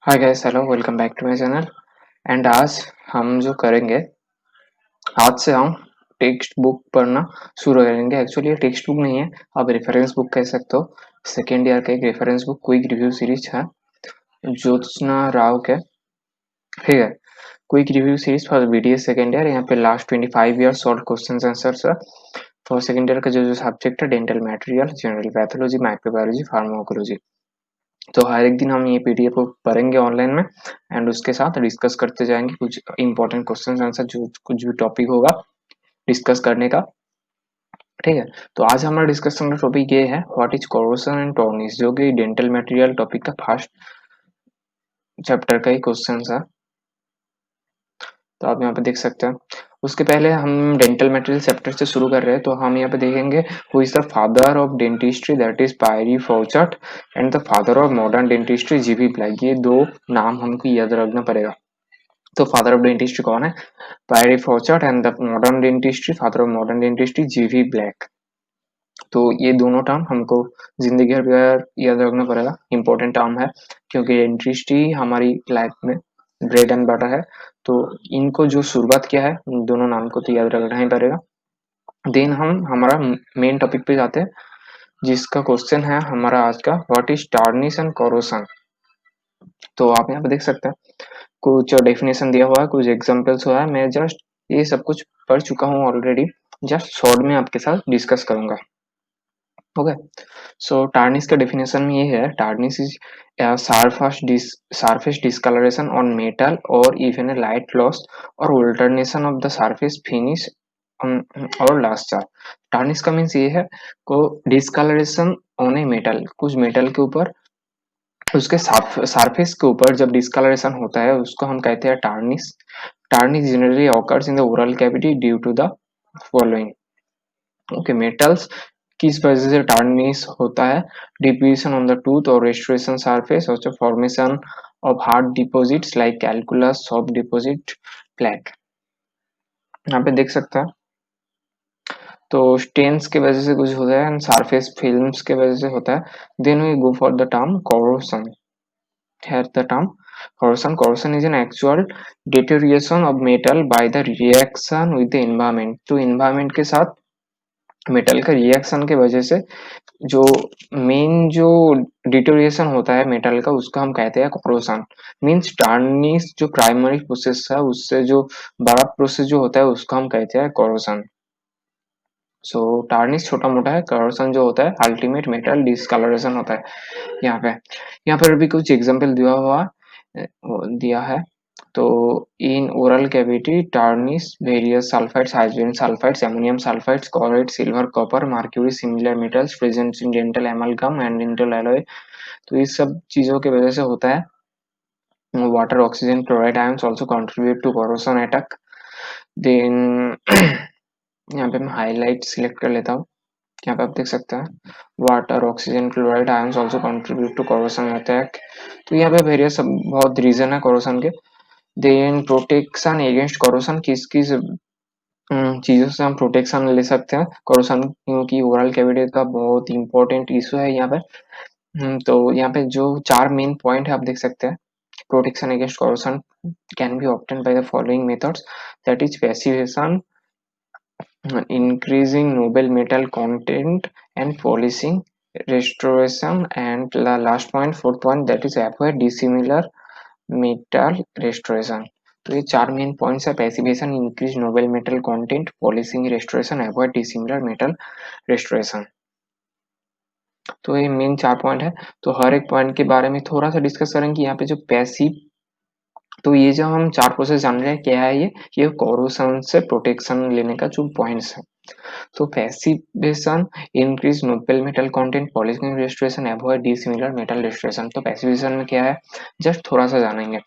Hi guys, hello, welcome back to my channel. And आज हम जो करेंगे, आज से हम टेक्स्ट बुक पढ़ना शुरू करेंगे। एक्चुअली ये टेक्स्ट बुक नहीं है, आप रेफरेंस बुक कह सकते हो। सेकेंड ईयर का एक reference book quick review series है ज्योत्सना राव के, ठीक है। Quick review series for BDS second year. यहाँ पे last 25 year solve questions answers है फॉर सेकेंड ईयर का। जो जो सब्जेक्ट है, dental material, general pathology, microbiology, pharmacology. तो हर एक दिन हम ये पीडीएफ को पढ़ेंगे ऑनलाइन में एंड उसके साथ डिस्कस करते जाएंगे कुछ इंपॉर्टेंट क्वेश्चन आंसर, जो कुछ भी टॉपिक होगा डिस्कस करने का, ठीक है। तो आज हमारा डिस्कशन का टॉपिक ये है, व्हाट इज कोरोशन एंड टॉर्निश, जो कि डेंटल मटेरियल टॉपिक का फर्स्ट चैप्टर का ही क्वेश्चन है। तो आप यहाँ पे देख सकते हैं। उसके पहले हम डेंटल मटेरियल चैप्टर से शुरू कर रहे हैं, तो हम यहाँ पे देखेंगे who is the father of dentistry, that is Pierre Fauchard, and the father of modern dentistry G V Black. ये दो नाम हमको याद रखना पड़ेगा। तो फादर ऑफ डेंटिस्ट्री कौन है? Pierre Fauchard, and the modern dentistry, father of modern dentistry G V Black. तो ये दोनों टर्म हमको जिंदगी भर याद रखना पड़ेगा, इंपॉर्टेंट टर्म है, क्योंकि डेंटिस्ट्री हमारी लाइफ में ब्रेड एंड बटर है। तो इनको जो शुरुआत किया है, उन दोनों नाम को तो याद रखना ही पड़ेगा। देन हम हमारा मेन टॉपिक पे जाते हैं, जिसका क्वेश्चन है हमारा आज का, what is tarnish and corrosion. तो आप यहाँ पे देख सकते हैं कुछ डेफिनेशन दिया हुआ है, कुछ एग्जांपल्स हुआ है। मैं जस्ट ये सब कुछ पढ़ चुका हूँ ऑलरेडी, जस्ट शॉर्ट में आपके साथ डिस्कस करूंगा। ओके, सो टार्निश का डेफिनेशन में ये है, tarnish is surface discoloration on metal or even a light loss or alternation of the surface finish और luster। टार्निश का मीन्स ये है को डिस्कलरेशन ऑन ए मेटल, कुछ मेटल के ऊपर, उसके सरफेस के ऊपर जब डिस्कलरेशन होता है उसको हम कहते हैं tarnish. Tarnish generally occurs in the oral cavity due to the following. Okay, metals किस वजह से टार्निश होता है? डिपोजिशन ऑन द टूथ और रेस्टोरेशन सरफेस, और formation of hard deposits like calculus, soft deposit, plaque. यहाँ पे देख सकते हैं। तो स्टेन्स के वजह से कुछ होता है एंड सरफेस फिल्म्स के वजह से होता है। Then we go for the term corrosion. Here the term corrosion. Corrosion is an actual deterioration of metal by the reaction with the environment। तो environment के साथ मेटल का रिएक्शन के वजह से जो मेन जो डिटोरिएशन होता है मेटल का, उसका हम कहते हैं कोरोशन। मीन्स टार्निश जो प्राइमरी प्रोसेस है, उससे जो बड़ा प्रोसेस जो होता है उसका हम कहते हैं कोरोशन। सो टार्निश छोटा मोटा है, कोरोशन जो होता है अल्टीमेट मेटल डिस्कलरेशन होता है। यहाँ पर भी कुछ एग्जांपल दिया है। तो in oral cavity tarnish various sulphides, hydrogen sulphides, ammonium sulphides, chloride, silver, copper, mercury, similar metals present in dental amalgam and dental alloy. तो इस सब चीजों की वजह से होता है। Water, oxygen, chloride ions also contribute to corrosion attack. Then यहाँ पे मैं हाईलाइट सिलेक्ट कर लेता हूँ। यहाँ पे आप देख सकते हैं water, oxygen, chloride ions also contribute to corrosion attack. तो यहाँ पे वेरियस बहुत रीजन है कोरोशन के। देन प्रोटेक्शन अगेंस्ट कोरोशन, किस किस चीजों से हम प्रोटेक्शन ले सकते हैं कोरोशन, क्योंकि ओरल कैविटी का बहुत इंपॉर्टेंट इशू है यहाँ पे। तो यहाँ पे जो चार मेन पॉइंट है आप देख सकते हैं। Protection against corrosion can be obtain by the following methods, that is passivation, increasing noble metal content, and polishing, restoration, and the last point, fourth point, that is avoid dissimilar metal restoration। तो ये चार main points है, passivation, increase Nobel metal content, polishing, restoration, avoid dissimilar metal restoration. तो ये main चार point है। तो हर एक पॉइंट के बारे में थोड़ा सा डिस्कस करेंगे। यहाँ पे जो पैसिव, तो ये जो हम चार प्रोसेस जान रहे हैं क्या है, ये कोरोशन से प्रोटेक्शन लेने का जो पॉइंट्स है। तो passivation, increase Nobel metal content, polishing, restoration, avoid dissimilar metal restoration. तो पैसिवेशन में क्या है, जस्ट थोड़ा सा जानेंगे।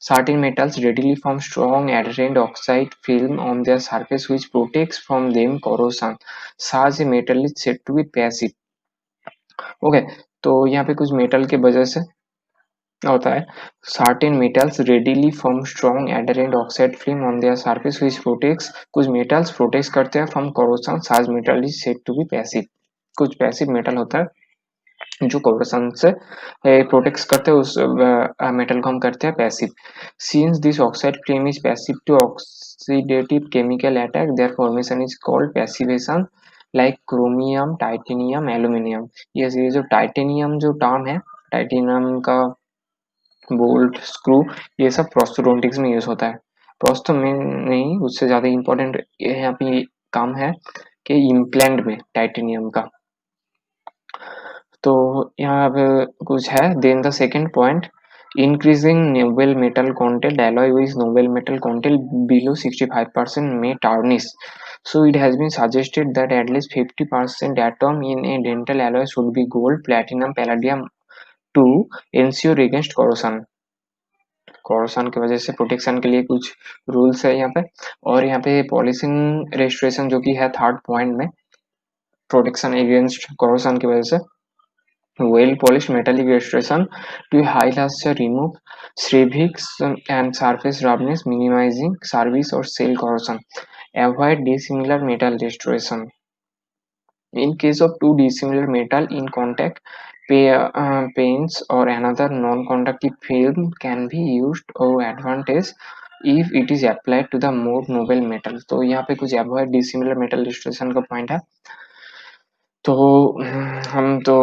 Certain metals readily form strong adherent oxide film on their surface which protects from them corrosion. Such a metal is said to be passive। Okay, तो यहाँ पे कुछ मेटल के वजह से होता है। Certain metals readily form strong adherent oxide film on their surface which protects, कुछ मेटल्स प्रोटेक्ट करते हैं from corrosion। Such metal is said to be passive। कुछ पैसिव मेटल होता है जो कोरोसन से प्रोटेक्ट करते हैं उस मेटल को हम करते हैं passive. Since this oxide film is passive to oxidative chemical attack their formation is called passivation like chromium titanium aluminium. ये जो टाइटेनियम जो टर्म है, टाइटेनियम का बोल्ट स्क्रू, ये सब प्रोस्टोडोंटिक्स में यूज होता है. प्रोस्तो में नहीं, उससे ज्यादा इंपॉर्टेंट यहाँ पे काम है कि इम्प्लांट में टाइटेनियम का. तो यहाँ पे कुछ है. Then the second point, increasing noble metal content alloy with noble metal content below 65% may tarnish. So it has been suggested that at least 50% atom in a dental alloy should be gold, platinum, palladium to ensure against corrosion. corrosion की वजह से protection के लिए कुछ rules है यहाँ पे. और यहाँ पे पॉलिशिंग रेस्टोरेशन जो कि है थर्ड पॉइंट में, प्रोटेक्शन अगेंस्ट corrosion की वजह से. Well polished metallic restoration to high luster remove ceramics and surface roughness, minimizing service or cell corrosion. Avoid dissimilar metal restoration. In case of two dissimilar metal in contact, paints or another non-conductive film can be used or advantage if it is applied to the more noble metal. तो यहाँ पे कुछ avoid dissimilar metal restoration का point है. तो हम तो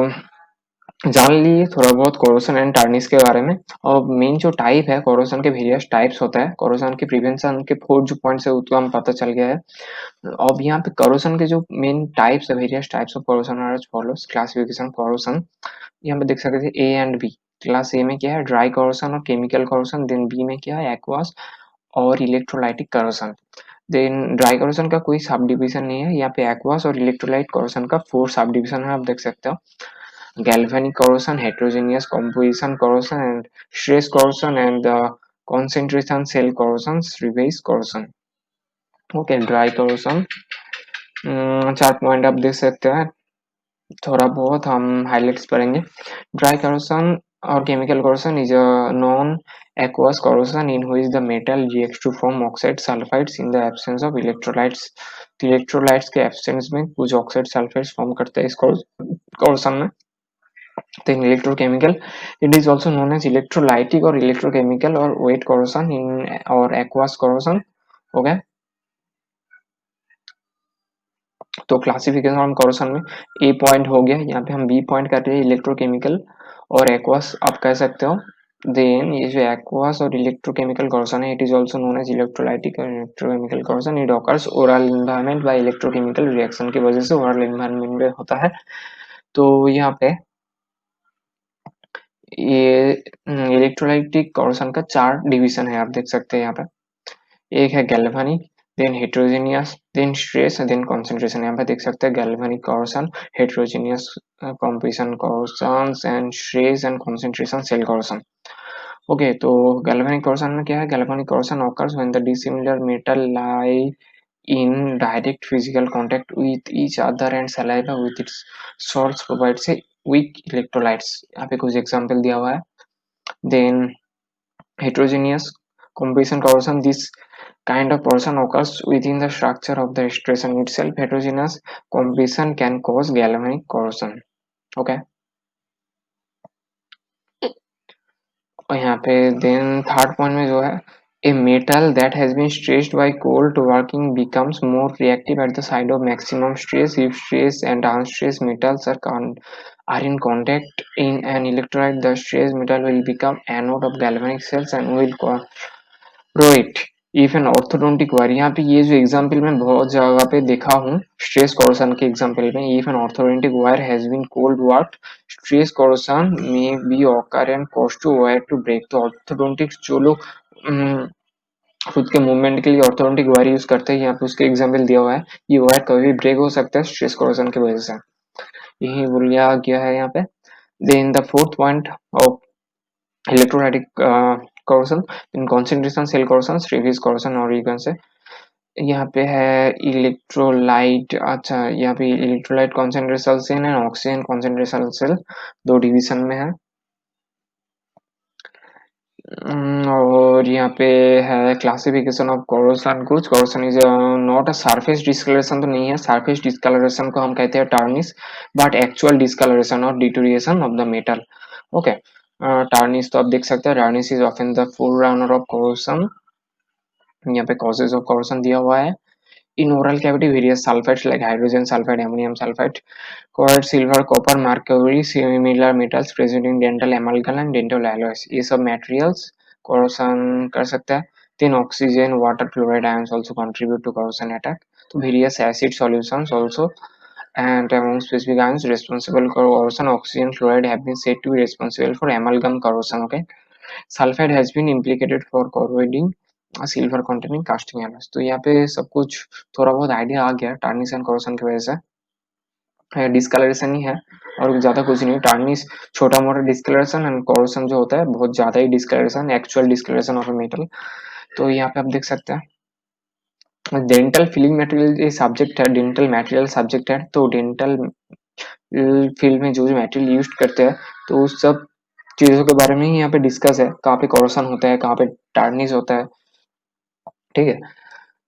जान लिए थोड़ा बहुत कोरोसन एंड टार्निश के बारे में. और मेन जो टाइप है कोरोसन के वेरियस टाइप्स होता है. कोरोसन के प्रिवेंशन के 4 जो पॉइंट्स है उसको हम पता चल गया है. अब यहाँ पे कोरोसन के जो मेन टाइप्स है, various types of corrosion are as follows. Classification corrosion यहाँ पे देख सकते थे A and B. Class A में क्या है, ड्राई कोरोसन और केमिकल कोरोसन. देन बी में क्या है, एक्वास और इलेक्ट्रोलाइटिक कोरोसन. देन ड्राई कोरोसन का कोई सब डिविजन नहीं है. यहाँ पे एक्वास और इलेक्ट्रोलाइट कोरोसन का 4 सब डिविजन है, आप देख सकते हो. Galvanic corrosion, heterogeneous composition corrosion, and stress corrosion, and the concentration cell corrosions, reverse corrosion. Okay, dry corrosion. 4 point आप देख सकते हैं. थोड़ा बहुत हम हाईलाइट्स करेंगे. Dry corrosion or chemical corrosion is a non-aqueous corrosion in which the metal reacts to form oxide sulfides in the absence of electrolytes. Electrolytes के absence में कुछ ऑक्साइड सल्फाइड्स फॉर्म करते हैं इस corrosion में. Then electrochemical, it is also known as electrolytic or electrochemical or wet corrosion in or aqueous corrosion. Okay, तो classification of corrosion में ए point हो गया. यहाँ पे हम बी पॉइंट कर रहे हैं, इलेक्ट्रोकेमिकल और एक्वास आप कह सकते हो. देन ये जो एक्वास और इलेक्ट्रोकेमिकल corrosion है, it is also known as electrolytic और electrochemical corrosion. It occurs oral environment by electrochemical reaction की वजह से ओरल एनवायरनमेंट में होता है. तो यहाँ पे ये इलेक्ट्रोलाइटिक कोरोसन का 4 डिवीजन है, आप देख सकते हैं यहाँ पे. एक है galvanic, then heterogeneous, then stress, then concentration. यहाँ पे देख सकते हैं galvanic corrosion, heterogeneous composition corrosions and stress and concentration cell corrosion. Okay, तो गैल्वेनिक कोरोसन में क्या है, galvanic corrosion occurs when the dissimilar metal lie in direct physical contact with each other and saliva with its salts provides a weak electrolytes. यहाँ पे कुछ example दिया हुआ है. Then heterogeneous composition corrosion, this kind of corrosion occurs within the structure of the restoration itself. Heterogeneous composition can cause galvanic corrosion. Okay, और यहाँ पे then third point में जो है, a metal that has been stressed by cold working becomes more reactive at the side of maximum stress. If stress and unstressed metals are in contact in an electrolyte, the stressed metal will become anode of galvanic cells and will corrode. If an orthodontic wire, यहाँ पे ये जो example मैं बहुत जगह पे देखा हूँ स्ट्रेस कोरोसन के एग्जाम्पल में. if an orthodontic wire has been cold worked, stress corrosion may be occur and cause to wire to break. तो orthodontics जो लोग खुद के मूवमेंट के लिए ऑर्थोडोंटिक वायर यूज करते हैं, यहाँ पे उसके एग्जाम्पल दिया हुआ है. ये वायर कभी भी ब्रेक हो सकता है स्ट्रेस कोरोजन की वजह से. यही बोलिया गया है यहाँ पे. Then the fourth point of electrolytic corrosion in concentration cell corrosion, reverse corrosion. और से यहाँ पे है इलेक्ट्रोलाइट. अच्छा, यहाँ पे electrolyte concentration cell and oxygen concentration cell 2 division में है. और और यहाँ पे है क्लासिफिकेशन ऑफ कोरोसन। कुछ corrosion is not a surface discoloration तो नहीं है, सरफेस डिस्कलरेशन को हम कहते हैं टार्निश, बट एक्चुअल डिस्कलरेशन और deterioration of the metal. Okay, tarnish तो आप देख सकते हैं, tarnish is often the forerunner of corrosion. यहाँ पे कॉजेज ऑफ कोरोसन दिया हुआ है। In oral cavity various sulphides like hydrogen sulphide, ammonium sulphide, gold, silver, copper, mercury, similar metals present in dental एमल्गम and dental alloys, ये सब materials corrosion कर सकता है। Then oxygen, water, chloride ions also contribute to corrosion attack. तो various acid solutions also and among specific ions responsible for corrosion, oxygen, fluoride have been said to be responsible for amalgam corrosion. Okay, sulfide has been implicated for corroding silver containing casting Enos. तो यहाँ पे सब कुछ थोड़ा बहुत idea आ गया tarnish and कोरोसन की वजह से। डिस्कलरेशन ही है और ज्यादा कुछ नहीं। टार्निश छोटा मोटा डिस्कलरेशन एंड कोरोसन जो होता है बहुत ज्यादा ही discoloration, actual discoloration of metal. तो यहाँ पे आप देख सकते हैं डेंटल फिलिंग मटेरियल ये सब्जेक्ट है, डेंटल मटेरियल सब्जेक्ट है। तो डेंटल फील्ड में जो जो मटेरियल यूज करते हैं तो उस सब चीजों के बारे में ही यहाँ पे डिस्कस है, कहाँ पे कोरोसन होता है, कहाँ पे टार्निश होता है। ठीक है,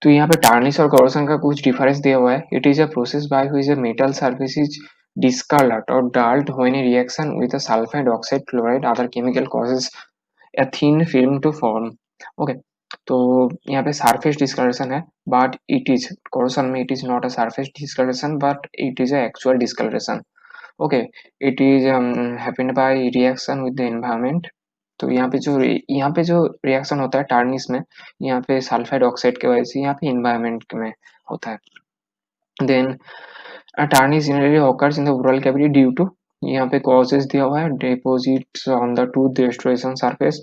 तो यहाँ पे टार्निश और कोरोसन का कुछ डिफरेंस दिया हुआ है। It is a process by which a metal surface is discolored or dulled when a reaction with a sulfide, oxide, chloride, other chemical causes a thin film to form. Okay, तो यहाँ पे surface discoloration है, but it is corrosion में it is not a surface discoloration but it is a actual discoloration. Okay, it is happened by reaction with the environment. तो यहाँ पे जो reaction होता है टार्निश में, यहाँ पे सल्फाइड ऑक्साइड की वजह से यहाँ पे एनवायरनमेंट में होता है। Then tarnish generally occurs in the oral cavity due to, यहाँ पे causes दिया हुआ है, deposits on the tooth restoration surface।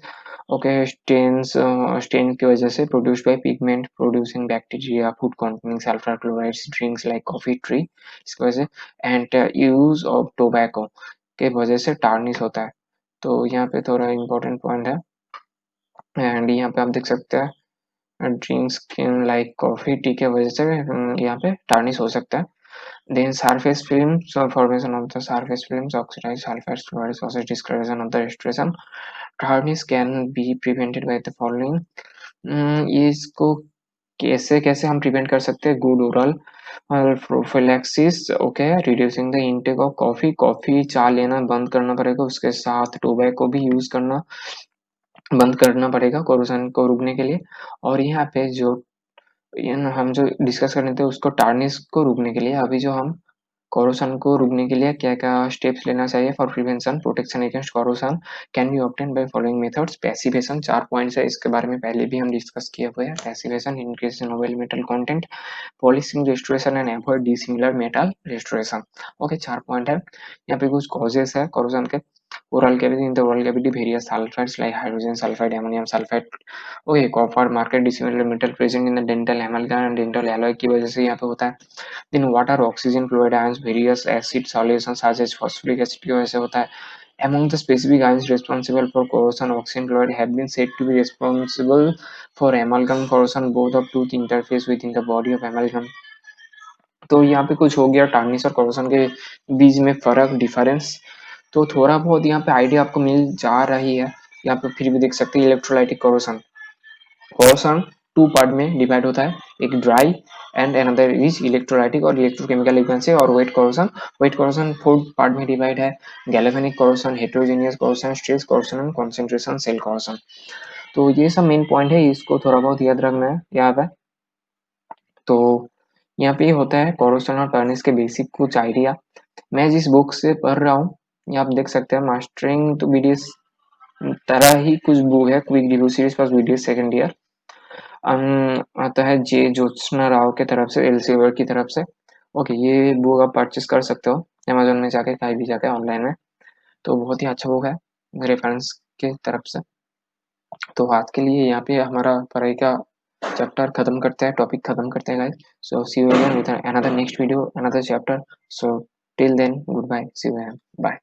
Okay, stain की वजह से produced by pigment producing bacteria, food containing sulphur chlorides, drinks like coffee tea, इसकी वजह से एंड यूज ऑफ टोबैको के वजह से टार्निश होता है। तो यहाँ पे थोड़ा इम्पोर्टेंट पॉइंट है। एंड यहाँ पे आप देख सकते हैं ड्रिंक्स लाइक कॉफी टी के वजह से यहाँ पे टार्निश हो सकता है। Then surface films, so formation of the surface films, oxidized sulfides, fluorides, process discoloration of the restoration. Tarnish can be prevented by the following. ये इसको कैसे कैसे हम प्रिवेंट कर सकते हैं? Good oral prophylaxis, okay, reducing the intake of coffee, coffee चाय लेना बंद करना पड़ेगा, उसके साथ टोबैको भी यूज करना बंद करना पड़ेगा कोरोसन को रोकने के लिए। और यहाँ पे जो हम जो डिस्कस कर रहे थे उसको टार्निश को रोकने के लिए, अभी जो हम कोरोसन को रोकने के लिए क्या क्या स्टेप्स लेना चाहिए for prevention protection against corrosion can be obtain by following methods. Passivation 4 points है, इसके बारे में पहले भी हम डिस्कस किए हुए हैं। Passivation, increase Nobel metal content, polishing restoration and avoid dissimilar metal restoration. Okay, 4 point है। यहाँ पे कुछ कॉजेस है कोरोसन के। oral cavity, in the oral cavity various sulfides like hydrogen sulfide, ammonium sulfide, okay, copper, market dissimilar metal present in the dental amalgam and dental alloy की वजह से यहाँ पे होता है। then water, oxygen, fluoride ions, various acid solutions such as phosphoric acid की वजह से होता है। among the specific ions responsible for corrosion, oxygen, fluoride have been said to be responsible for amalgam corrosion both of tooth interface within the body of amalgam। तो यहाँ पे कुछ हो गया टार्निश और कोरोसन के बीच में फर्क, डिफरेंस। तो थोड़ा बहुत यहाँ पे आइडिया आपको मिल जा रही है। यहाँ पे फिर भी देख सकते हैं इलेक्ट्रोलाइटिक कोरोसन। कोरोसन 2 पार्ट में डिवाइड होता है, एक dry and another is electrolytic और इलेक्ट्रोकेमिकल इक्वेशन से। और वेट कोरोसन 4 पार्ट में डिवाइड है, galvanic corrosion, heterogeneous corrosion, stress corrosion and concentration cell corrosion. तो ये सब मेन पॉइंट है, इसको थोड़ा बहुत याद रखना है यहाँ पे। तो यहाँ पे होता है कोरोसन और टर्निश के बेसिक कुछ आइडिया। मैं जिस बुक से पढ़ रहा हूँ, ये आप देख सकते हैं, मास्टरिंग टू बीडीएस तरह ही कुछ बुक है, quick review series for BDS second year, आता है जे ज्योत्सना राव के तरफ से, एल्सेवियर की तरफ से। ओके, ये बुक आप परचेस कर सकते हो अमेजोन में जाके, कहीं भी जाके ऑनलाइन में। तो बहुत ही अच्छा बुक है रेफरेंस के तरफ से। तो आज के लिए यहाँ पे हमारा पढ़ाई का चैप्टर खत्म करते हैं, टॉपिक खत्म करते हैं guys. So see you again with another next video, another chapter. So till then goodbye, see you, bye.